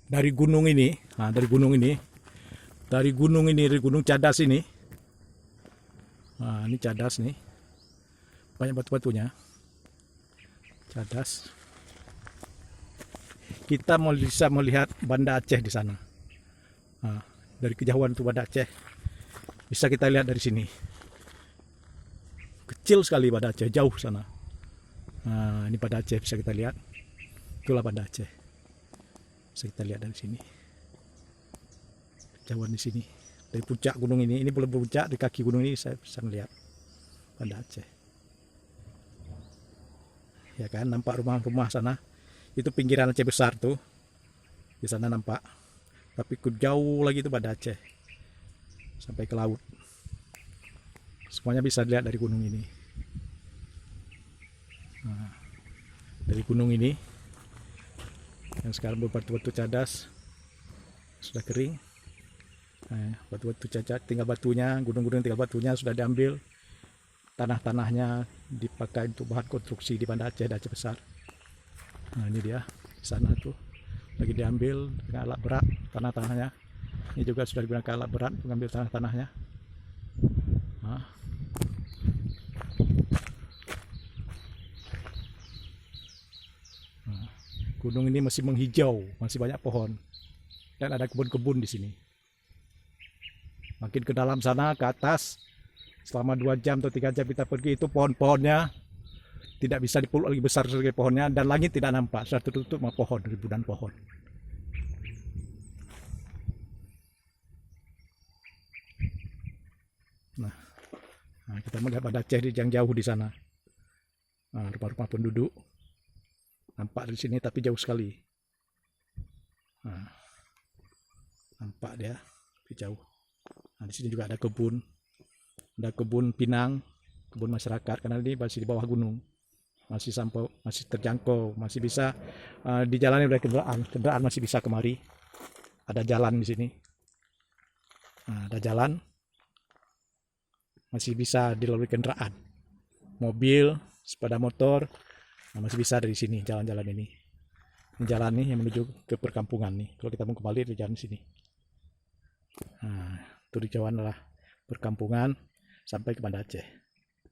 dari gunung ini, dari gunung Cadas ini. Nah, ini Cadas nih, banyak batu-batunya. Cadas. Kita mau bisa melihat Banda Aceh di sana. Nah, dari kejauhan tuh Banda Aceh bisa kita lihat dari sini. Kecil sekali Banda Aceh, jauh sana. Nah, ini Banda Aceh bisa kita lihat. Itulah Banda Aceh. Bisa kita lihat dari sini. Kejauhan di sini. Dari puncak gunung ini belum puncak, di kaki gunung ini saya bisa melihat Banda Aceh. Ya kan, nampak rumah-rumah sana. Itu pinggiran Aceh besar tuh. Di sana nampak. Tapi jauh lagi itu Banda Aceh. Sampai ke laut. Semuanya bisa dilihat dari gunung ini. Nah, dari gunung ini yang sekarang berbatu-batu Cadas sudah kering. Nah, batu-batu cacat tinggal batunya, gunung-gunung tinggal batunya sudah diambil. Tanah-tanahnya dipakai untuk bahan konstruksi di Banda Aceh dan Aceh Besar. Nah, ini dia di sana tuh lagi diambil dengan alat berat tanah-tanahnya. Ini juga sudah digunakan alat berat untuk mengambil tanah-tanahnya. Nah, gunung ini masih menghijau, masih banyak pohon dan ada kebun-kebun di sini. Makin ke dalam sana ke atas, selama 2 jam atau 3 jam kita pergi itu pohon-pohonnya tidak bisa dipeluk lagi besar sebagai pohonnya dan langit tidak nampak, sudah tertutup sama pohon, ribuan pohon. Nah, kita melihat Banda Aceh yang jauh di sana. Nah, rumah-rumah penduduk nampak dari sini tapi jauh sekali. Nah, nampak dia di jauh. Nah, di sini juga ada kebun pinang, kebun masyarakat karena ini masih di bawah gunung, masih terjangkau, masih bisa dijalani oleh kendaraan masih bisa kemari. Ada jalan di sini, nah, ada jalan masih bisa dilalui kendaraan, mobil, sepeda motor, nah, masih bisa dari sini jalan-jalan ini. Ini jalan nih yang menuju ke perkampungan nih. Kalau kita mau kembali di jalan sini. Nah, itu di jauhan adalah perkampungan sampai ke Banda Aceh.